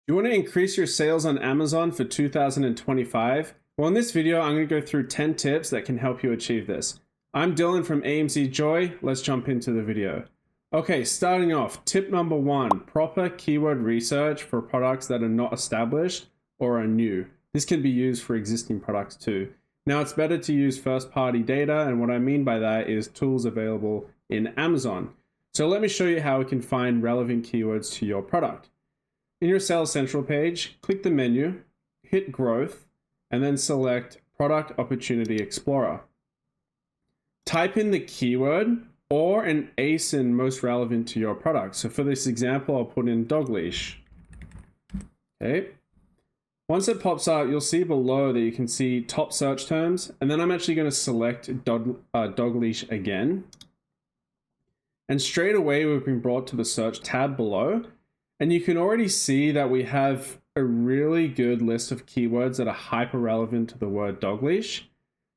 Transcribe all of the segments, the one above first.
Do you want to increase your sales on Amazon for 2025? Well, in this video, I'm going to go through 10 tips that can help you achieve this. I'm Dylan from AMZ Joy. Let's jump into the video. Okay, starting off, tip number 1, proper keyword research for products that are not established or are new. This can be used for existing products too. Now, it's better to use first-party data, and what I mean by that is tools available in Amazon. So let me show you how we can find relevant keywords to your product. In your Sales Central page, click the menu, hit Growth, and then select Product Opportunity Explorer. Type in the keyword or an ASIN most relevant to your product. So for this example, I'll put in dog leash. Okay. Once it pops up, you'll see below that you can see top search terms, and then I'm actually going to select dog leash again. And straight away, we've been brought to the search tab below. And you can already see that we have a really good list of keywords that are hyper relevant to the word dog leash.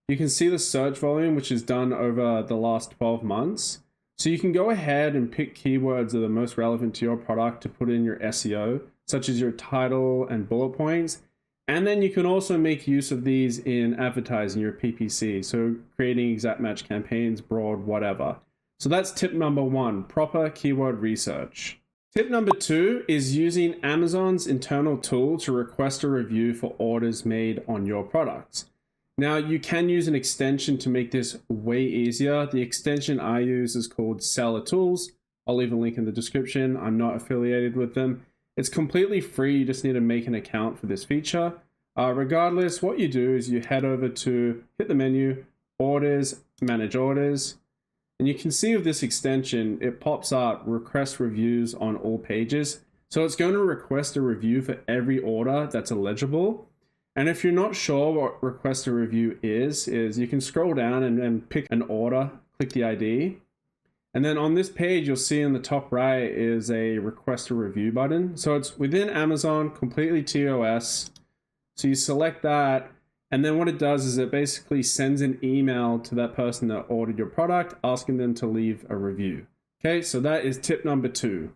You can see the search volume, which is done over the last 12 months. So you can go ahead and pick keywords that are most relevant to your product to put in your SEO, such as your title and bullet points. And then you can also make use of these in advertising, your PPC. So creating exact match campaigns, broad, whatever. So that's tip number 1, proper keyword research. Tip number 2 is using Amazon's internal tool to request a review for orders made on your products. Now, you can use an extension to make this way easier. The extension I use is called Seller Tools. I'll leave a link in the description. I'm not affiliated with them. It's completely free. You just need to make an account for this feature. Regardless, what you do is you head over to hit the menu, Orders, Manage Orders. And you can see with this extension, it pops up request reviews on all pages. So it's going to request a review for every order that's eligible. And if you're not sure what request a review is you can scroll down and pick an order, click the ID. And then on this page, you'll see in the top right is a request a review button. So it's within Amazon, completely TOS. So you select that. And then what it does is it basically sends an email to that person that ordered your product, asking them to leave a review. Okay, so that is tip number 2.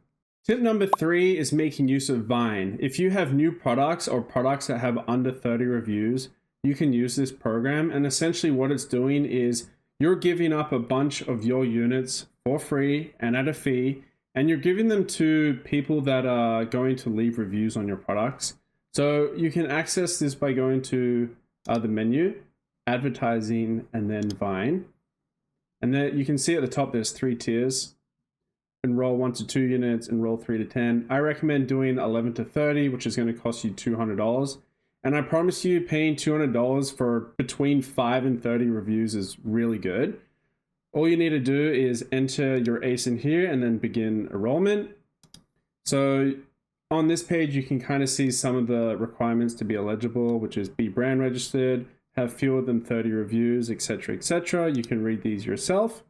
Tip number 3 is making use of Vine. If you have new products or products that have under 30 reviews, you can use this program. And essentially what it's doing is you're giving up a bunch of your units for free and at a fee, and you're giving them to people that are going to leave reviews on your products. So you can access this by going to the menu, advertising, and then Vine. And then you can see at the top there's 3 tiers. Enroll 1 to 2 units, enroll 3 to 10. I recommend doing 11 to 30, which is going to cost you $200. And I promise you, paying $200 for between 5 and 30 reviews is really good. All you need to do is enter your ASIN here and then begin enrollment. So on this page, you can kind of see some of the requirements to be eligible, which is be brand registered, have fewer than 30 reviews, etc., etc. You can read these yourself.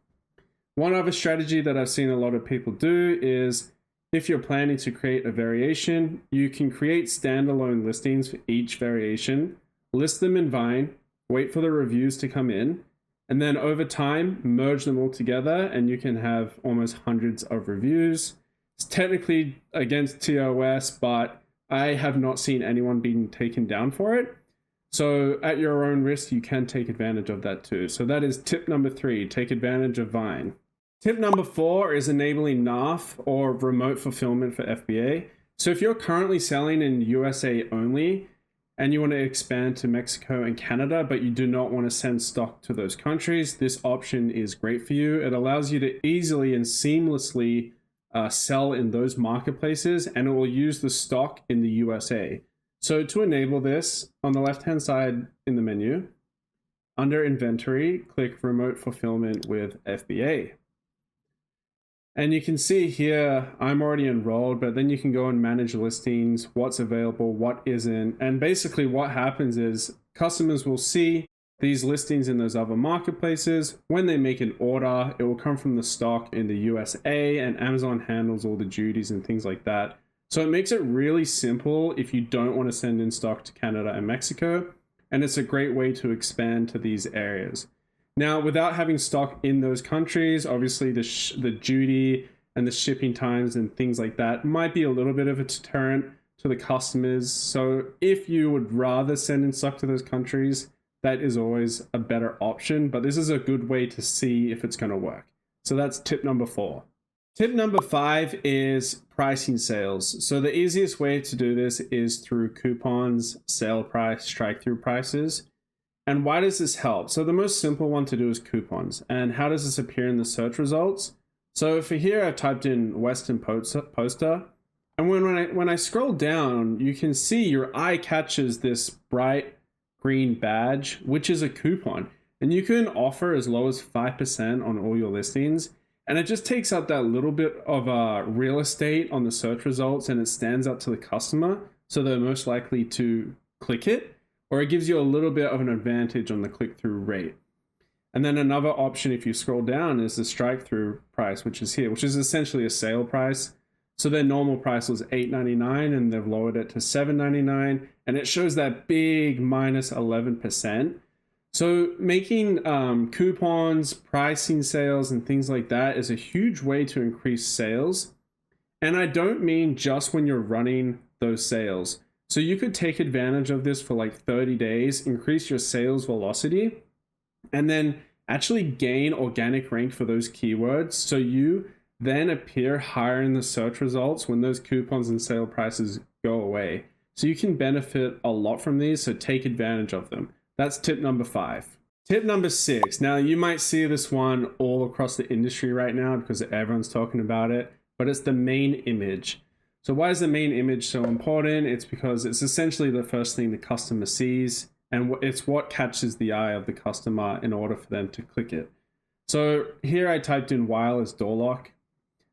One other strategy that I've seen a lot of people do is if you're planning to create a variation, you can create standalone listings for each variation, list them in Vine, wait for the reviews to come in, and then over time, merge them all together, and you can have almost hundreds of reviews. It's technically against TOS, but I have not seen anyone being taken down for it. So at your own risk, you can take advantage of that too. So that is tip number 3, take advantage of Vine. Tip number 4 is enabling NARF or remote fulfillment for FBA. So if you're currently selling in USA only and you want to expand to Mexico and Canada, but you do not want to send stock to those countries, this option is great for you. It allows you to easily and seamlessly sell in those marketplaces, and it will use the stock in the USA. So to enable this, on the left-hand side in the menu, under Inventory, click Remote Fulfillment with FBA. And you can see here, I'm already enrolled, but then you can go and manage listings, what's available, what isn't. And basically what happens is customers will see these listings in those other marketplaces. When they make an order, it will come from the stock in the USA, and Amazon handles all the duties and things like that. So it makes it really simple if you don't want to send in stock to Canada and Mexico. And it's a great way to expand to these areas. Now, without having stock in those countries, obviously the duty and the shipping times and things like that might be a little bit of a deterrent. to the customers. So if you would rather send in stock to those countries, that is always a better option, but this is a good way to see if it's going to work. So that's tip number 4. Tip number 5 is pricing sales. So the easiest way to do this is through coupons, sale price, strike through prices. And why does this help? So the most simple one to do is coupons. And how does this appear in the search results? So for here, I've typed in Western Poster. And when I scroll down, you can see your eye catches this bright green badge, which is a coupon. And you can offer as low as 5% on all your listings. And it just takes up that little bit of real estate on the search results, and it stands out to the customer. So they're most likely to click it, or it gives you a little bit of an advantage on the click-through rate. And then another option, if you scroll down, is the strike-through price, which is here, which is essentially a sale price. So their normal price was $8.99 and they've lowered it to $7.99, and it shows that big minus 11%. So making coupons, pricing sales, and things like that is a huge way to increase sales. And I don't mean just when you're running those sales. So you could take advantage of this for like 30 days, increase your sales velocity, and then actually gain organic rank for those keywords. So you then appear higher in the search results when those coupons and sale prices go away. So you can benefit a lot from these, so take advantage of them. That's tip number 5. Tip number 6. Now you might see this one all across the industry right now because everyone's talking about it, but it's the main image. So why is the main image so important? It's because it's essentially the first thing the customer sees, and it's what catches the eye of the customer in order for them to click it. So here I typed in wireless door lock,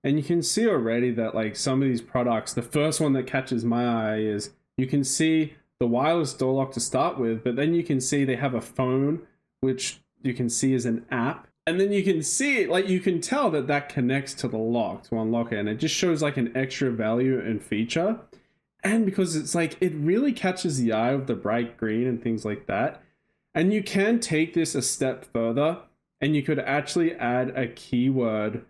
and you can see already that like some of these products, the first one that catches my eye is you can see the wireless door lock to start with, but then you can see they have a phone, which you can see is an app. And then you can see, like, you can tell that that connects to the lock to unlock it. And it just shows like an extra value and feature. And because it's like, it really catches the eye of the bright green and things like that. And you can take this a step further, and you could actually add a keyword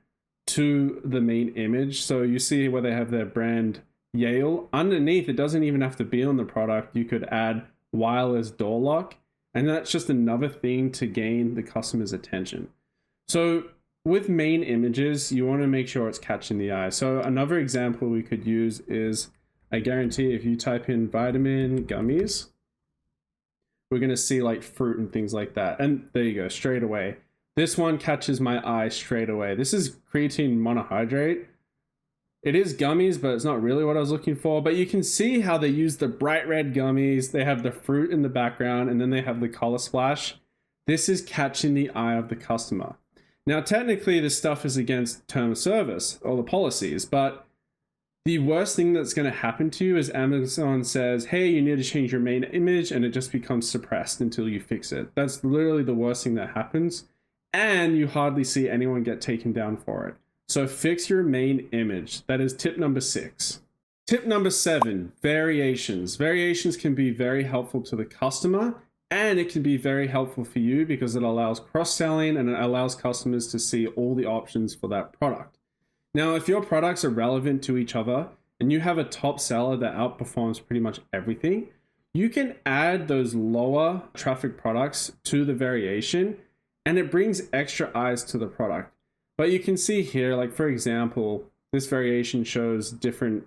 to the main image. So you see where they have their brand Yale. Underneath, it doesn't even have to be on the product. You could add wireless door lock, and that's just another thing to gain the customer's attention. So with main images, you want to make sure it's catching the eye. So another example we could use is, I guarantee if you type in vitamin gummies, we're going to see like fruit and things like that. And there you go, straight away. This one catches my eye straight away. This is creatine monohydrate. It is gummies, but it's not really what I was looking for. But you can see how they use the bright red gummies. They have the fruit in the background, and then they have the color splash. This is catching the eye of the customer. Now, technically, this stuff is against term of service or the policies, but the worst thing that's going to happen to you is Amazon says, hey, you need to change your main image, and it just becomes suppressed until you fix it. That's literally the worst thing that happens, and you hardly see anyone get taken down for it. So fix your main image. That is tip number 6. Tip number 7, variations. Variations can be very helpful to the customer, and it can be very helpful for you because it allows cross-selling and it allows customers to see all the options for that product. Now, if your products are relevant to each other and you have a top seller that outperforms pretty much everything, you can add those lower traffic products to the variation, and it brings extra eyes to the product. But you can see here, like for example, this variation shows different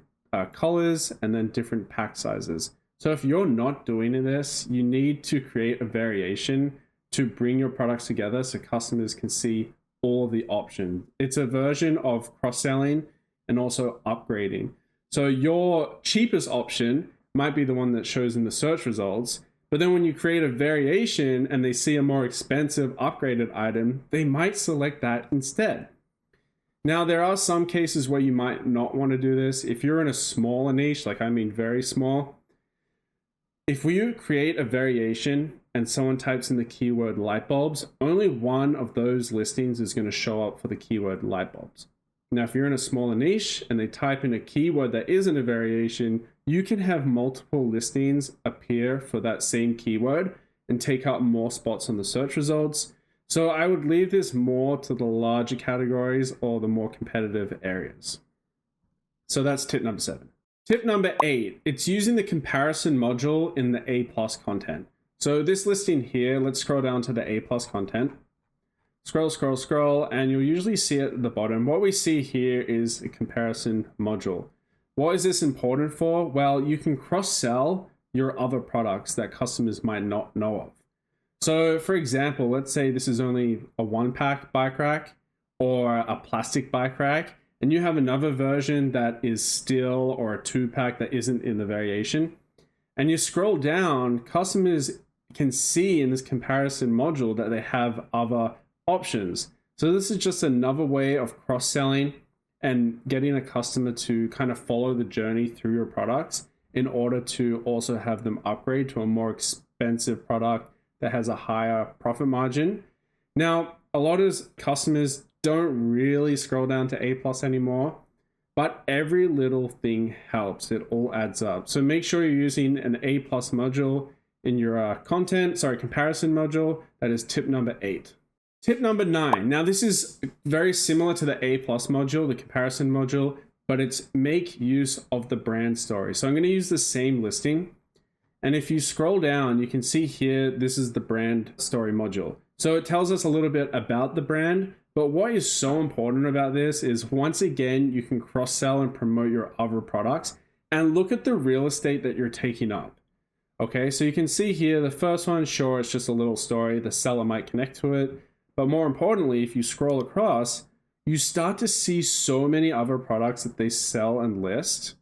colors and then different pack sizes. So if you're not doing this, you need to create a variation to bring your products together so customers can see all the options. It's a version of cross-selling and also upgrading. So your cheapest option might be the one that shows in the search results, but then when you create a variation and they see a more expensive upgraded item, they might select that instead. Now, there are some cases where you might not want to do this. If you're in a smaller niche, like I mean very small, if we create a variation and someone types in the keyword light bulbs, only one of those listings is going to show up for the keyword light bulbs. Now, if you're in a smaller niche and they type in a keyword that isn't a variation, you can have multiple listings appear for that same keyword and take up more spots on the search results. So I would leave this more to the larger categories or the more competitive areas. So that's tip number 7. Tip number 8, it's using the comparison module in the A+ content. So this listing here, let's scroll down to the A+ content. Scroll, and you'll usually see it at the bottom. What we see here is a comparison module. What is this important for? Well, you can cross-sell your other products that customers might not know of. So for example, let's say this is only a 1-pack bike rack or a plastic bike rack, and you have another version that is steel or a 2-pack that isn't in the variation. And you scroll down, customers can see in this comparison module that they have other options. So this is just another way of cross-selling and getting a customer to kind of follow the journey through your products in order to also have them upgrade to a more expensive product that has a higher profit margin. Now, a lot of customers don't really scroll down to A+ anymore, but every little thing helps. It all adds up. So make sure you're using an A+ module in your comparison module. That is tip number 8. Tip number 9. Now this is very similar to the A+ module, the comparison module, but it's make use of the brand story. So I'm going to use the same listing. And if you scroll down, you can see here, this is the brand story module. So it tells us a little bit about the brand, but what is so important about this is once again, you can cross-sell and promote your other products and look at the real estate that you're taking up. Okay, so you can see here, the first one, sure, it's just a little story. The seller might connect to it. But more importantly, if you scroll across, you start to see so many other products that they sell and list.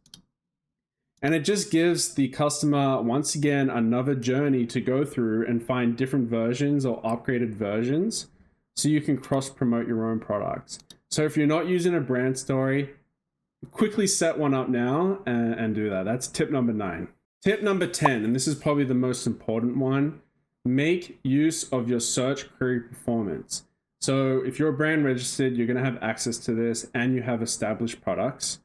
And it just gives the customer, once again, another journey to go through and find different versions or upgraded versions so you can cross-promote your own products. So if you're not using a brand story, quickly set one up now and do that. That's tip number 9. Tip number 10, and this is probably the most important one, make use of your search query performance. So if you're brand registered, you're going to have access to this and you have established products.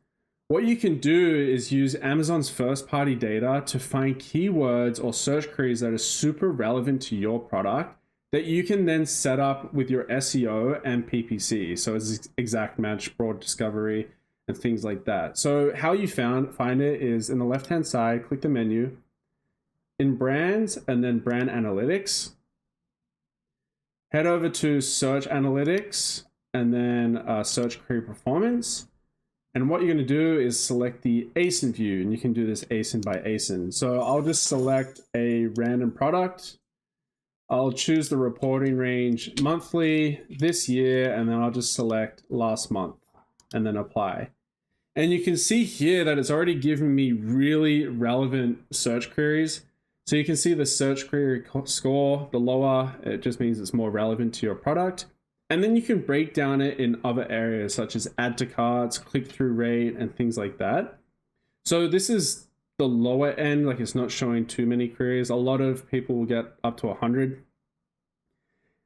What you can do is use Amazon's first-party data to find keywords or search queries that are super relevant to your product that you can then set up with your SEO and PPC. So it's exact match, broad discovery, and things like that. So how you find it is in the left-hand side, click the menu, in brands and then brand analytics, head over to search analytics and then search query performance. And what you're going to do is select the ASIN view, and you can do this ASIN by ASIN. So I'll just select a random product. I'll choose the reporting range monthly this year, and then I'll just select last month and then apply. And you can see here that it's already given me really relevant search queries. So you can see the search query score, the lower, it just means it's more relevant to your product. And then you can break down it in other areas such as add to carts, click-through rate, and things like that. So this is the lower end, like it's not showing too many queries. A lot of people will get up to 100.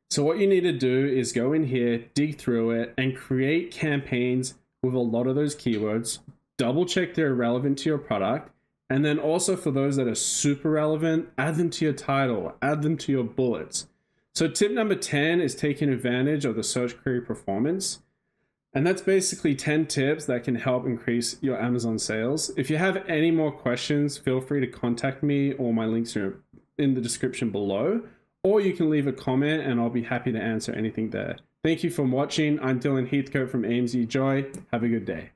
So what you need to do is go in here, dig through it, and create campaigns with a lot of those keywords. Double check they're relevant to your product. And then also for those that are super relevant, add them to your title, add them to your bullets. So tip number 10 is taking advantage of the search query performance. And that's basically 10 tips that can help increase your Amazon sales. If you have any more questions, feel free to contact me, or my links are in the description below, or you can leave a comment and I'll be happy to answer anything there. Thank you for watching. I'm Dylan Heathcote from AMZ Joy. Have a good day.